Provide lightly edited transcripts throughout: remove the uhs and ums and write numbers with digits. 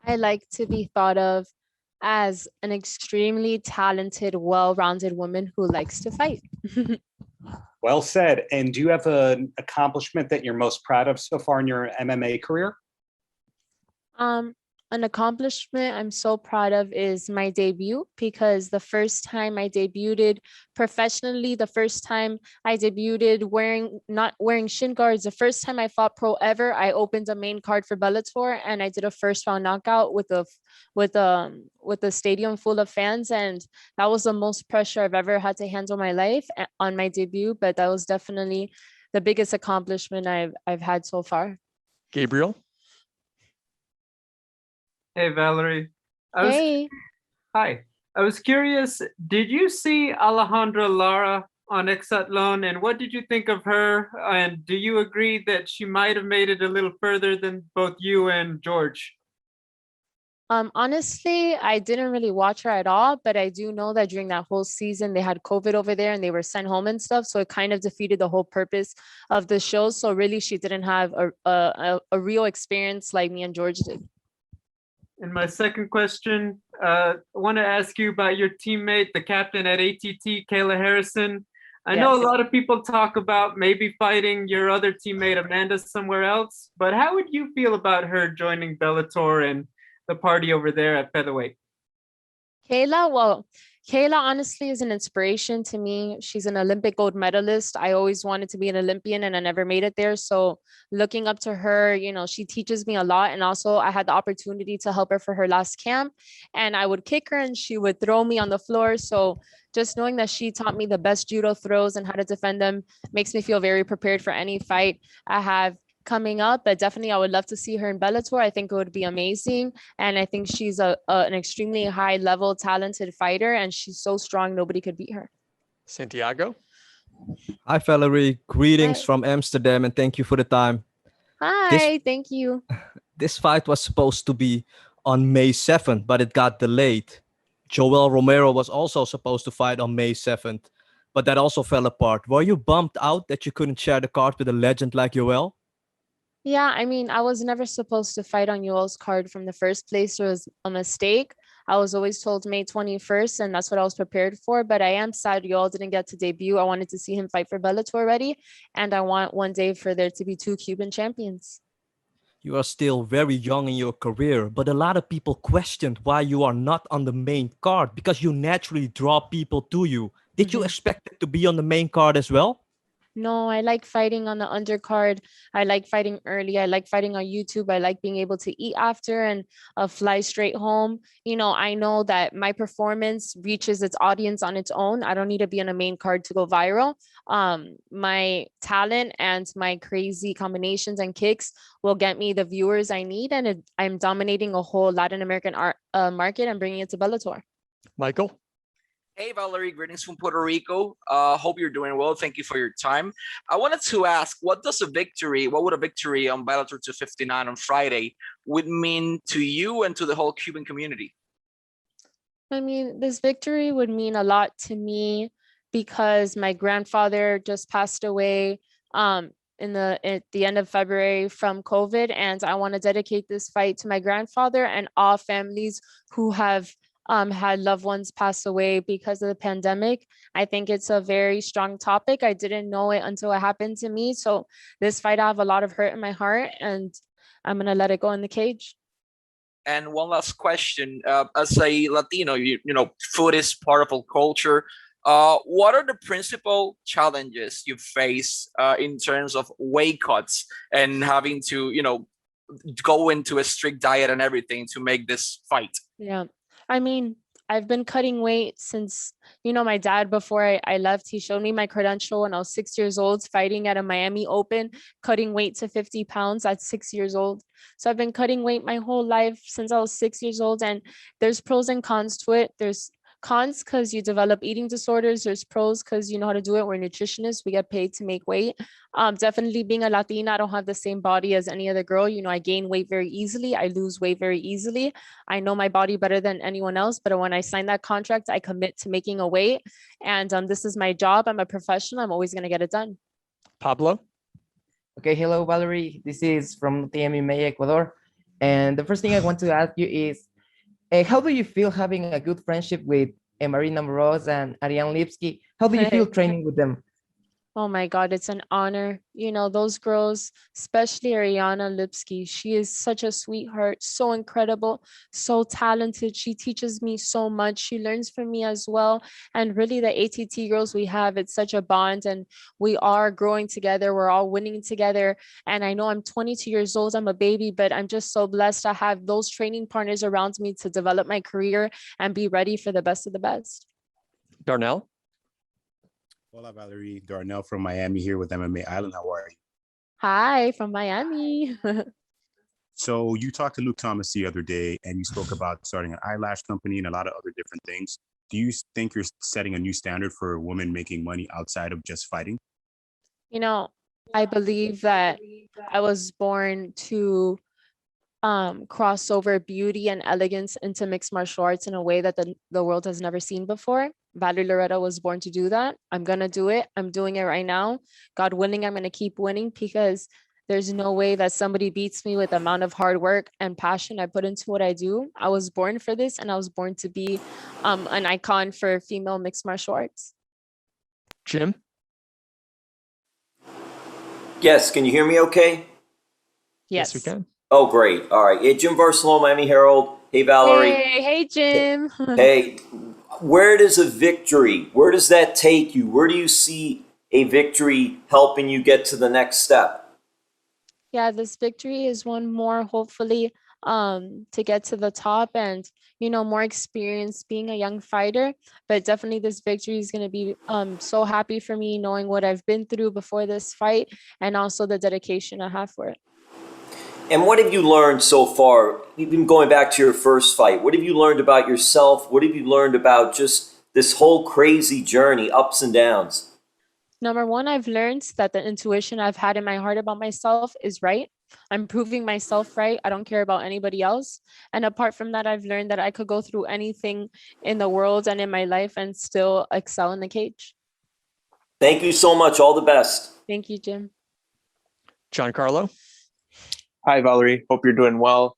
I like to be thought of as an extremely talented, well-rounded woman who likes to fight. Well said. And do you have an accomplishment that you're most proud of so far in your MMA career? Um, an accomplishment I'm so proud of is my debut, because the first time I debuted professionally, the first time I debuted not wearing shin guards, the first time I fought pro ever, I opened a main card for Bellator and I did a first round knockout with a stadium full of fans, and that was the most pressure I've ever had to handle my life on my debut. But that was definitely the biggest accomplishment I've had so far. Gabriel? Hey, Valerie. Hey. Hi. I was curious, did you see Alejandra Lara on Exatlon, and what did you think of her? And do you agree that she might have made it a little further than both you and George? Honestly, I didn't really watch her at all, but I do know that during that whole season, they had COVID over there and they were sent home and stuff. So it kind of defeated the whole purpose of the show. So really, she didn't have a real experience like me and George did. And my second question, I want to ask you about your teammate, the captain at ATT, Kayla Harrison. I know a lot of people talk about maybe fighting your other teammate, Amanda, somewhere else, but how would you feel about her joining Bellator and the party over there at featherweight? Kayla honestly is an inspiration to me. She's an Olympic gold medalist. I always wanted to be an Olympian and I never made it there. So looking up to her, she teaches me a lot. And also I had the opportunity to help her for her last camp, and I would kick her and she would throw me on the floor. So just knowing that she taught me the best judo throws and how to defend them makes me feel very prepared for any fight I have coming up. But definitely I would love to see her in Bellator. I think it would be amazing, and I think she's an extremely high level talented fighter, and she's so strong nobody could beat her. Santiago? Hi, Valerie. Greetings Hi. from Amsterdam, and thank you for the time. Hi, thank you. This fight was supposed to be on May 7th, but it got delayed. Joel Romero was also supposed to fight on May 7th, but that also fell apart. Were you bummed out that you couldn't share the card with a legend like Joel? Yeah, I mean, I was never supposed to fight on Yoel's card from the first place. It was a mistake. I was always told May 21st, and that's what I was prepared for. But I am sad Yoel didn't get to debut. I wanted to see him fight for Bellator already, and I want one day for there to be two Cuban champions. You are still very young in your career, but a lot of people questioned why you are not on the main card because you naturally draw people to you. Did you expect it to be on the main card as well? No, I like fighting on the undercard. I like fighting early. I like fighting on YouTube. I like being able to eat after and fly straight home. I know that my performance reaches its audience on its own. I don't need to be on a main card to go viral. My talent and my crazy combinations and kicks will get me the viewers I need, and I'm dominating a whole Latin American market and bringing it to Bellator. Michael? Hey, Valerie, greetings from Puerto Rico. Hope you're doing well. Thank you for your time. I wanted to ask, what would a victory on Bellator 259 on Friday would mean to you and to the whole Cuban community? I mean, this victory would mean a lot to me because my grandfather just passed away at the end of February from COVID, and I want to dedicate this fight to my grandfather and all families who have had loved ones pass away because of the pandemic. I think it's a very strong topic. I didn't know it until it happened to me. So this fight, I have a lot of hurt in my heart, and I'm gonna let it go in the cage. And one last question: as a Latino, food is part of our culture. What are the principal challenges you face in terms of weight cuts and having to, go into a strict diet and everything to make this fight? Yeah. I mean, I've been cutting weight since, my dad, before I left, he showed me my credential when I was 6 years old, fighting at a Miami Open, cutting weight to 50 pounds at 6 years old. So I've been cutting weight my whole life since I was 6 years old. And there's pros and cons to it. There's cons because you develop eating disorders. There's pros because you know how to do it. We're nutritionists. We get paid to make weight. Definitely being a Latina, I don't have the same body as any other girl. I gain weight very easily. I lose weight very easily. I know my body better than anyone else. But when I sign that contract, I commit to making a weight. And this is my job. I'm a professional. I'm always going to get it done. Pablo? Okay, hello, Valerie. This is from the MMA Ecuador. And the first thing I want to ask you is, how do you feel having a good friendship with Marina Moroz and Ariane Lipsky? How do you feel training with them? Oh my God, it's an honor. You know, those girls, especially Ariana Lipsky, she is such a sweetheart, so incredible, so talented. She teaches me so much. She learns from me as well. And really, the ATT girls we have, it's such a bond, and we are growing together. We're all winning together. And I know I'm 22 years old, I'm a baby, but I'm just so blessed to have those training partners around me to develop my career and be ready for the best of the best. Darnell? Hola, Valerie. Darnell from Miami here with MMA Island. How are you? Hi, from Miami. So you talked to Luke Thomas the other day, and you spoke about starting an eyelash company and a lot of other different things. Do you think you're setting a new standard for women making money outside of just fighting? You know, I believe that I was born to cross over beauty and elegance into mixed martial arts in a way that the world has never seen before. Valerie Loureda was born to do that. I'm going to do it. I'm doing it right now. God willing, I'm going to keep winning, because there's no way that somebody beats me with the amount of hard work and passion I put into what I do. I was born for this, and I was born to be an icon for female mixed martial arts. Jim? Yes, can you hear me okay? Yes, We can. Oh, great. All right. Yeah, Jim Barcelona, Miami Herald. Hey, Valerie. Hey, Jim. Hey, where does that take you? Where do you see a victory helping you get to the next step? Yeah, this victory is one more, hopefully, to get to the top and, you know, more experience being a young fighter. But definitely this victory is going to be so happy for me, knowing what I've been through before this fight, and also the dedication I have for it. And what have you learned so far, even going back to your first fight? What have you learned about yourself? What have you learned about just this whole crazy journey, ups and downs? Number one, I've learned that the intuition I've had in my heart about myself is right. I'm proving myself right. I don't care about anybody else. And apart from that, I've learned that I could go through anything in the world and in my life and still excel in the cage. Thank you so much. All the best. Thank you, Jim. Giancarlo? Hi, Valerie. Hope you're doing well.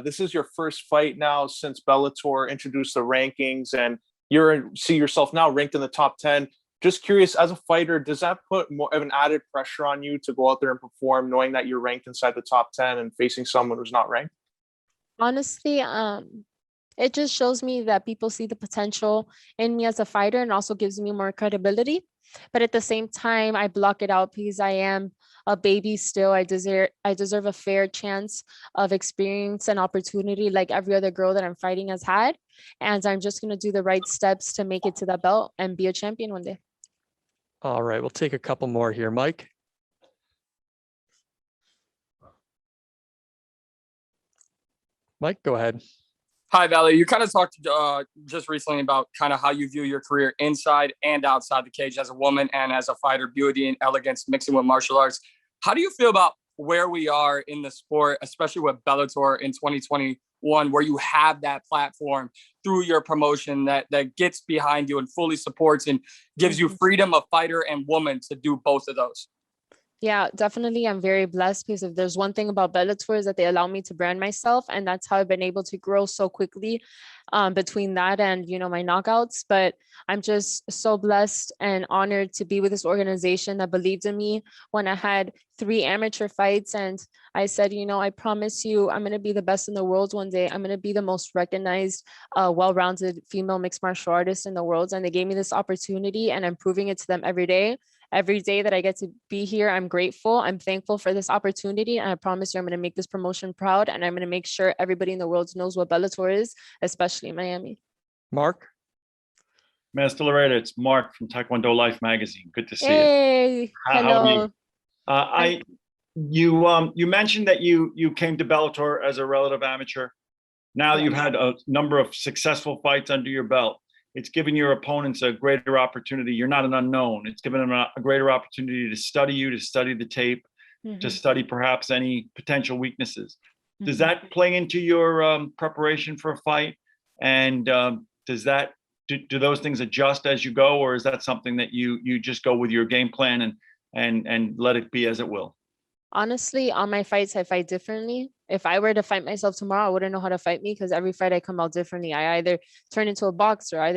This is your first fight now since Bellator introduced the rankings, and you see yourself now ranked in the top 10. Just curious, as a fighter, does that put more of an added pressure on you to go out there and perform, knowing that you're ranked inside the top 10 and facing someone who's not ranked? Honestly, it just shows me that people see the potential in me as a fighter, and also gives me more credibility. But at the same time, I block it out because I am a baby still. I deserve a fair chance of experience and opportunity like every other girl that I'm fighting has had. And I'm just going to do the right steps to make it to the belt and be a champion one day. All right, we'll take a couple more here. Mike? Mike, go ahead. Hi, Valerie. You kind of talked just recently about kind of how you view your career inside and outside the cage as a woman and as a fighter, beauty and elegance mixing with martial arts. How do you feel about where we are in the sport, especially with Bellator in 2021, where you have that platform through your promotion that gets behind you and fully supports and gives you freedom of fighter and woman to do both of those? Yeah, definitely. I'm very blessed, because if there's one thing about Bellator is that they allow me to brand myself, and that's how I've been able to grow so quickly between that and, you know, my knockouts. But I'm just so blessed and honored to be with this organization that believed in me when I had 3 amateur fights. And I said, you know, I promise you, I'm going to be the best in the world one day. I'm going to be the most recognized, well-rounded female mixed martial artist in the world. And they gave me this opportunity, and I'm proving it to them every day. Every day that I get to be here, I'm grateful. I'm thankful for this opportunity. And I promise you, I'm going to make this promotion proud. And I'm going to make sure everybody in the world knows what Bellator is, especially in Miami. Mark? Master Loureda, it's Mark from Taekwondo Life magazine. Good to see you. Hey, hello. How are you? You mentioned that you came to Bellator as a relative amateur. Now that you've had a number of successful fights under your belt, it's giving your opponents a greater opportunity. You're not an unknown. It's given them a greater opportunity to study you, to study the tape, to study perhaps any potential weaknesses. Does that play into your preparation for a fight? And do those things adjust as you go, or is that something that you just go with your game plan and let it be as it will? Honestly, on my fights, I fight differently. If I were to fight myself tomorrow, I wouldn't know how to fight me because every fight I come out differently. I either turn into a boxer, I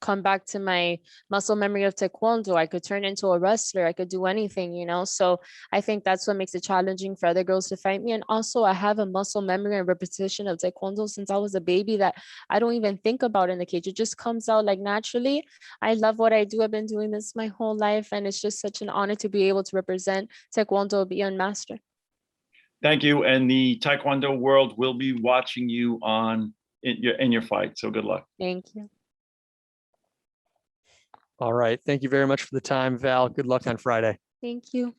come back to my muscle memory of taekwondo. I could turn into a wrestler. I could do anything, you know? So I think that's what makes it challenging for other girls to fight me. And also I have a muscle memory and repetition of taekwondo since I was a baby that I don't even think about in the cage. It just comes out like naturally. I love what I do. I've been doing this my whole life. And it's just such an honor to be able to represent taekwondo beyond master. Thank you. And the Taekwondo world will be watching you in your fight. So good luck. Thank you. All right. Thank you very much for the time, Val. Good luck on Friday. Thank you.